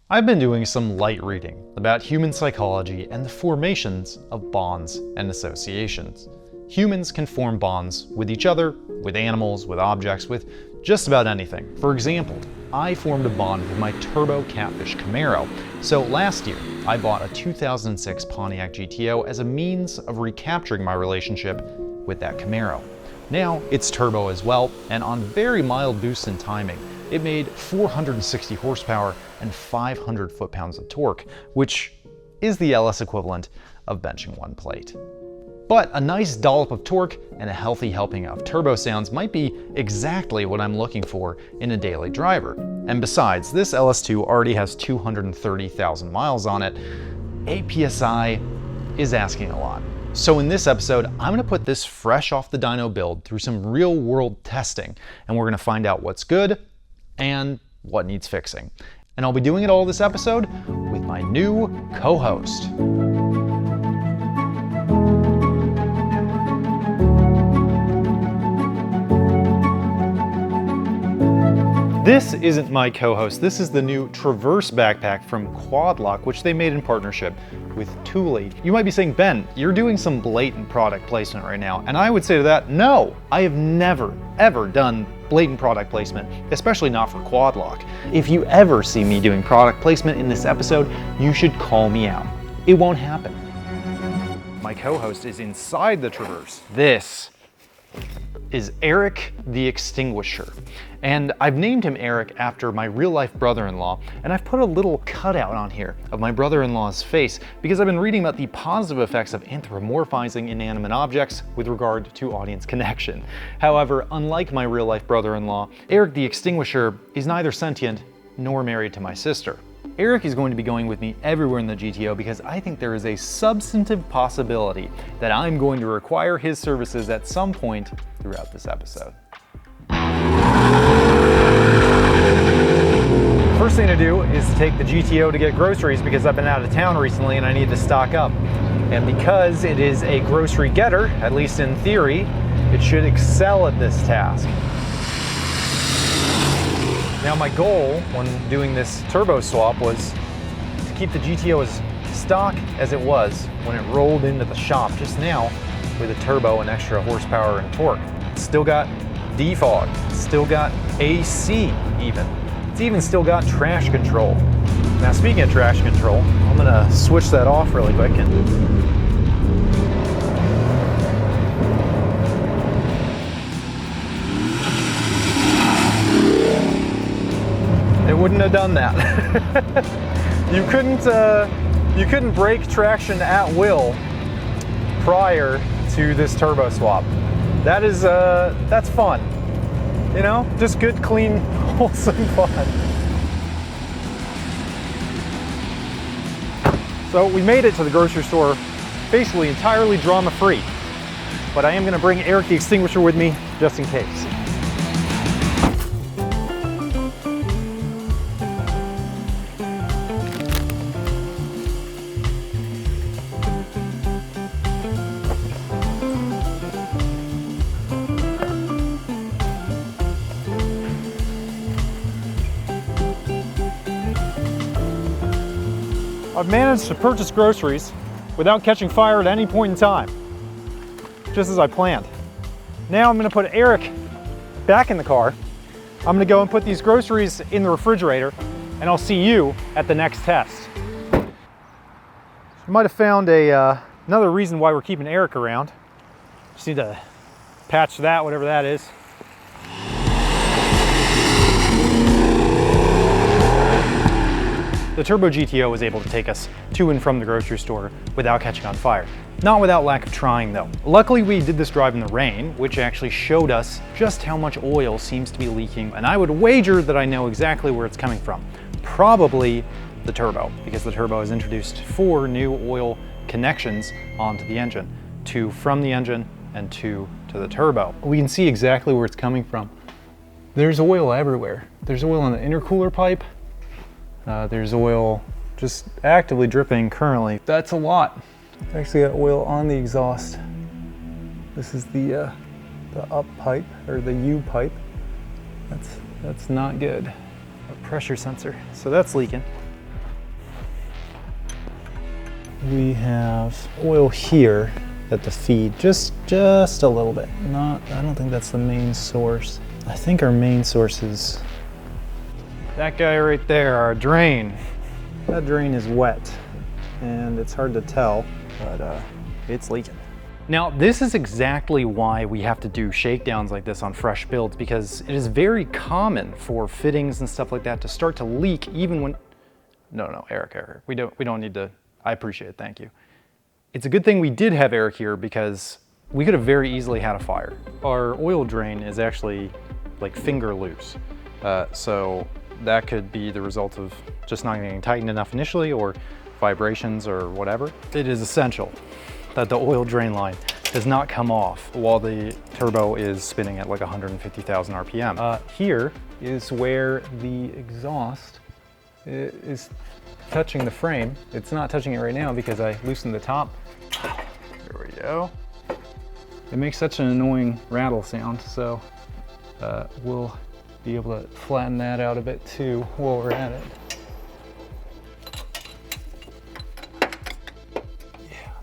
I've been doing some light reading about human psychology and the formations of bonds and associations. Humans can form bonds with each other, with animals, with objects, with just about anything. For example, I formed a bond with my turbo catfish Camaro. So last year, I bought a 2006 Pontiac GTO as a means of recapturing my relationship with that Camaro. Now it's turbo as well, and on very mild boosts in timing, it made 460 horsepower and 500 foot-pounds of torque, which is the LS equivalent of benching one plate. But a nice dollop of torque and a healthy helping of turbo sounds might be exactly what I'm looking for in a daily driver. And besides, this LS2 already has 230,000 miles on it. 8 PSI is asking a lot. So in this episode, I'm gonna put this fresh off the dyno build through some real world testing, and we're gonna find out what's good and what needs fixing. And I'll be doing it all this episode with my new co-host. This isn't my co-host, this is the new Traverse backpack from Quadlock, which they made in partnership with Thule. You might be saying, Ben, you're doing some blatant product placement right now. And I would say to that, no, I have never, ever done blatant product placement, especially not for Quadlock. If you ever see me doing product placement in this episode, you should call me out. It won't happen. My co-host is inside the Traverse. This is Erik the Extinguisher. And I've named him Erik after my real life brother-in-law, and I've put a little cutout on here of my brother-in-law's face because I've been reading about the positive effects of anthropomorphizing inanimate objects with regard to audience connection. However, unlike my real life brother-in-law, Erik the Extinguisher is neither sentient nor married to my sister. Erik is going to be going with me everywhere in the GTO because I think there is a substantive possibility that I'm going to require his services at some point throughout this episode. First thing to do is to take the GTO to get groceries because I've been out of town recently and I need to stock up. And because it is a grocery getter, at least in theory, it should excel at this task. Now my goal when doing this turbo swap was to keep the GTO as stock as it was when it rolled into the shop just now with a turbo and extra horsepower and torque. It's still got defog, it's still got AC even. It's even still got trash control. Now speaking of trash control, I'm gonna switch that off really quick and it wouldn't have done that. You couldn't brake traction at will prior to this turbo swap. That is that's fun. You know, just good, clean, wholesome fun. So we made it to the grocery store basically entirely drama-free, but I am gonna bring Erik the Extinguisher with me just in case. I've managed to purchase groceries without catching fire at any point in time, just as I planned. Now I'm gonna put Erik back in the car. I'm gonna go and put these groceries in the refrigerator, and I'll see you at the next test. You might have found another reason why we're keeping Erik around. Just need to patch that, whatever that is. The Turbo GTO was able to take us to and from the grocery store without catching on fire. Not without lack of trying though. Luckily we did this drive in the rain, which actually showed us just how much oil seems to be leaking, and I would wager that I know exactly where it's coming from. Probably the turbo, because the turbo has introduced 4 new oil connections onto the engine. 2 from the engine and 2 to the turbo. We can see exactly where it's coming from. There's oil everywhere. There's oil in the intercooler pipe. There's oil just actively dripping currently. That's a lot. Actually got oil on the exhaust. This is the up pipe, or the U pipe. That's not good. A pressure sensor, so that's leaking. we have oil here at the feed, just a little bit. I don't think that's the main source. I think our main source is that guy right there, our drain. That drain is wet, and it's hard to tell, but it's leaking. Now, this is exactly why we have to do shakedowns like this on fresh builds, because it is very common for fittings and stuff like that to start to leak even when... No, Eric, we don't need to... I appreciate it, thank you. It's a good thing we did have Eric here, because we could have very easily had a fire. Our oil drain is actually like finger loose. So that could be the result of just not getting tightened enough initially, or vibrations or whatever. It is essential that the oil drain line does not come off while the turbo is spinning at like 150,000 RPM. Here is where the exhaust is touching the frame. It's not touching it right now because I loosened the top. There we go. It makes such an annoying rattle sound, so we'll be able to flatten that out a bit too while we're at it.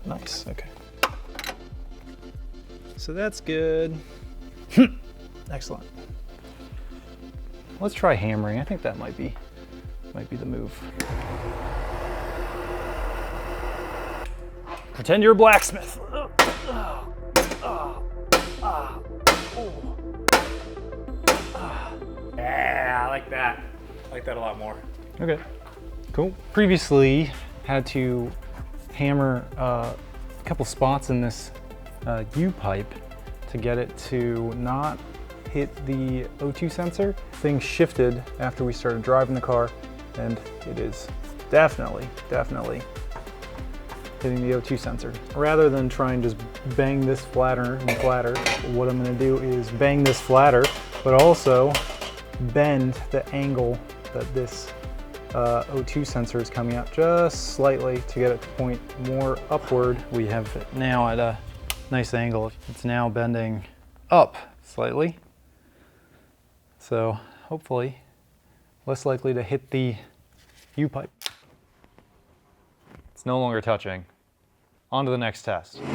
Nice, okay. So that's good. Excellent. Let's try hammering. I think that might be the move. Pretend you're a blacksmith. Yeah, I like that. I like that a lot more. Okay, cool. Previously had to hammer a couple spots in this U-pipe to get it to not hit the O2 sensor. Things shifted after we started driving the car, and it is definitely hitting the O2 sensor. Rather than try and just bang this flatter and flatter, what I'm gonna do is bang this flatter, but also bend the angle that this O2 sensor is coming out just slightly to get it to point more upward. We have it now at a nice angle. It's now bending up slightly. So hopefully less likely to hit the U-pipe. It's no longer touching. On to the next test. I've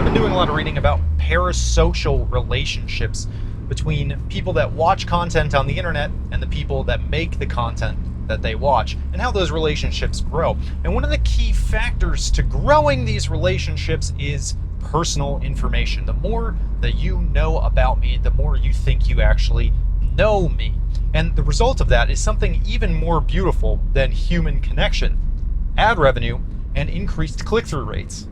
been doing a lot of reading about parasocial relationships between people that watch content on the internet and the people that make the content that they watch, and how those relationships grow. And one of the key factors to growing these relationships is personal information. The more that you know about me, the more you think you actually know me. And the result of that is something even more beautiful than human connection: ad revenue and increased click-through rates.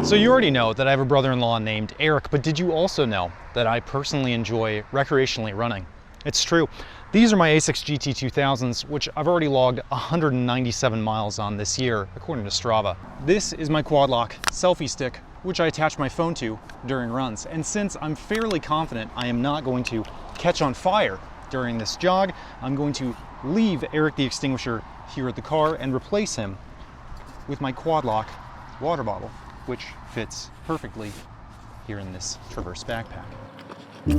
So you already know that I have a brother-in-law named Eric, but did you also know that I personally enjoy recreationally running? It's true. These are my ASICS GT2000s, which I've already logged 197 miles on this year, according to Strava. This is my quad lock selfie stick, which I attach my phone to during runs. And since I'm fairly confident I am not going to catch on fire during this jog, I'm going to leave Erik the Extinguisher here at the car and replace him with my quad lock water bottle, which fits perfectly here in this Traverse backpack. You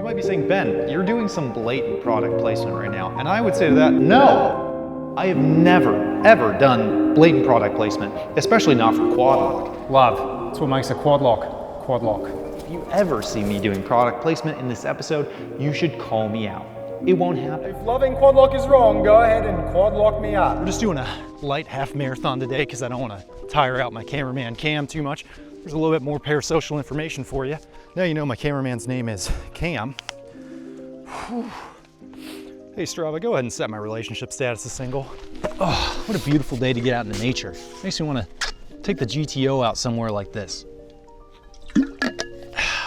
might be saying, Ben, you're doing some blatant product placement right now. And I would say to that, no, I have never, ever done blatant product placement, especially not for quad lock. Love, that's what makes a quad lock quad lock. If you ever see me doing product placement in this episode, you should call me out. It won't happen. If loving quad lock is wrong, go ahead and quad lock me up. We're just doing a light half marathon today because I don't want to tire out my cameraman Cam too much. There's a little bit more parasocial information for you. Now you know my cameraman's name is Cam. Whew. Hey Strava, go ahead and set my relationship status to single. Oh, what a beautiful day to get out into nature. Makes me want to take the GTO out somewhere like this.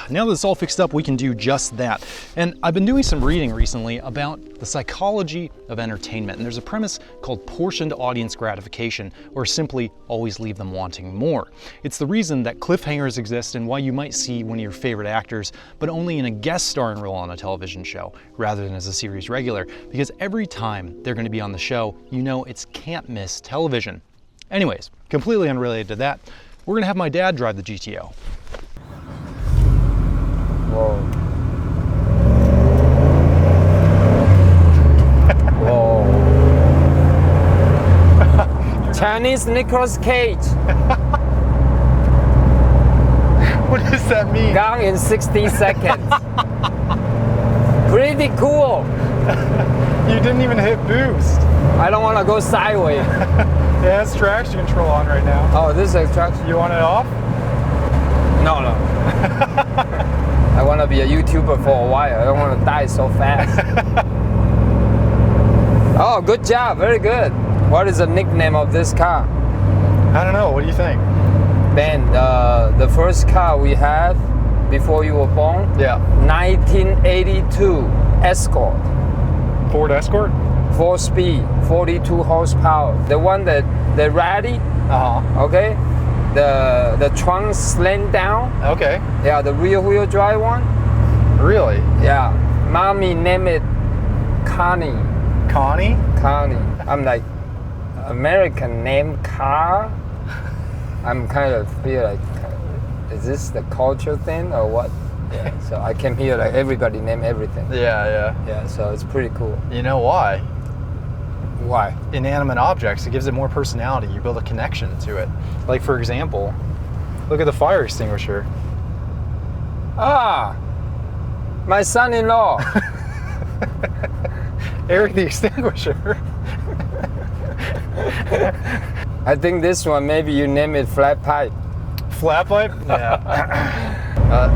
now that it's all fixed up, we can do just that. And I've been doing some reading recently about the psychology of entertainment, and there's a premise called portioned audience gratification, or simply always leave them wanting more. It's the reason that cliffhangers exist and why you might see one of your favorite actors, but only in a guest starring role on a television show, rather than as a series regular, because every time they're going to be on the show, you know it's can't miss television. Anyways, completely unrelated to that, we're gonna have my dad drive the GTO. Whoa. Whoa. Chinese Nicolas Cage. What does that mean? Gone in 60 seconds. Pretty cool. You didn't even hit boost. I don't want to go sideways. It has traction control on right now. Oh, this is traction. You want it off? No. I want to be a YouTuber for a while. I don't want to die so fast. Oh, good job. Very good. What is the nickname of this car? I don't know. What do you think? Ben, the first car we had before you were born? Yeah. 1982 Escort. Ford Escort? 4-speed, 42 horsepower. The one that the rally, okay? The trunk slammed down. Okay. Yeah, the rear wheel drive one. Really? Yeah. Mommy named it Connie. Connie? Connie. I'm like, American name car? I'm kind of feel like, is this the culture thing or what? Yeah. So I came here like everybody name everything. Yeah. Yeah, so it's pretty cool. You know why? Why? Inanimate objects, it gives it more personality. You build a connection to it. Like, for example, look at the fire extinguisher. Ah, my son-in-law. Erik the Extinguisher. I think this one, maybe you name it flat pipe. Flat pipe? Yeah.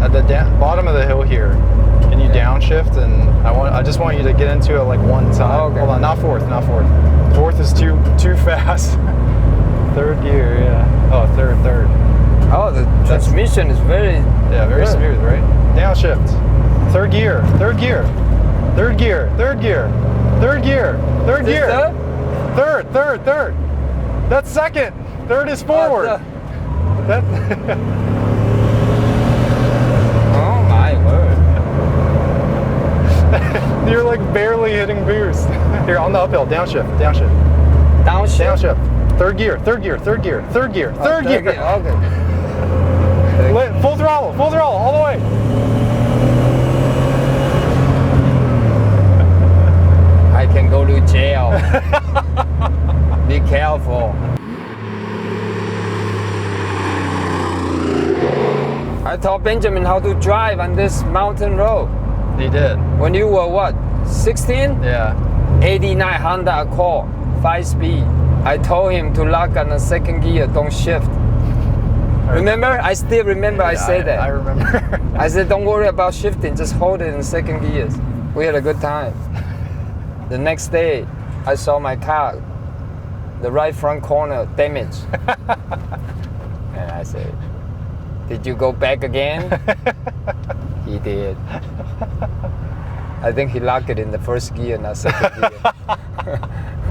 At the bottom of the hill here, can you downshift? And I just want you to get into it like one time. Okay. Hold on, not fourth. Fourth is too fast. Third gear, yeah. Oh, third. Oh, the transmission is very very good. smooth, right? Downshift. Third gear. Third. That's second. Third is forward. Oh my word. You're like barely hitting boost. Here, on the uphill, downshift. Downshift? Third gear. Third gear, okay. Full throttle, all the way. I can go to jail. Be careful. I taught Benjamin how to drive on this mountain road. He did. When you were what, 16? Yeah. 89 Honda Accord, 5-speed. I told him to lock on the second gear, don't shift. Remember? I still remember I said that. I remember. I said, don't worry about shifting, just hold it in second gears. We had a good time. The next day, I saw my car, the right front corner damaged. And I said, did you go back again? He did. I think he locked it in the first gear, not second gear.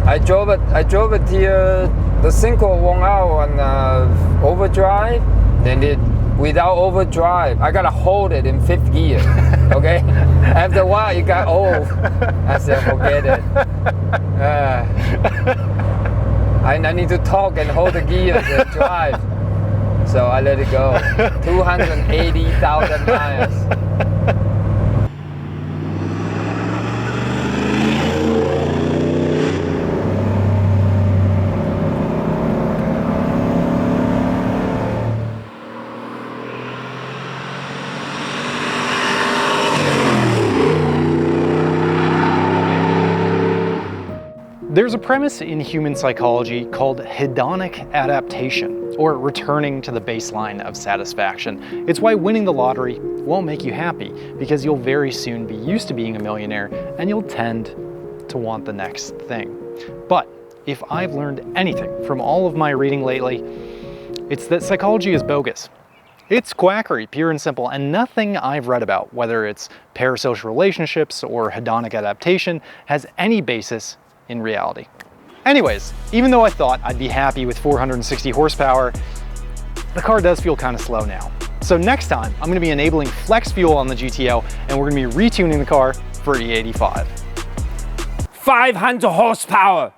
I drove it here. The single went out on overdrive. Then without overdrive, I gotta hold it in fifth gear. Okay. After a while, it got old. I said, forget it. I need to talk and hold the gear to drive. So I let it go. 280,000 miles. There's a premise in human psychology called hedonic adaptation, or returning to the baseline of satisfaction. It's why winning the lottery won't make you happy, because you'll very soon be used to being a millionaire and you'll tend to want the next thing. But if I've learned anything from all of my reading lately, it's that psychology is bogus. It's quackery, pure and simple, and nothing I've read about, whether it's parasocial relationships or hedonic adaptation, has any basis in reality. Anyways, even though I thought I'd be happy with 460 horsepower, the car does feel kind of slow now. So next time, I'm going to be enabling flex fuel on the GTO, and we're going to be retuning the car for E85. 500 horsepower.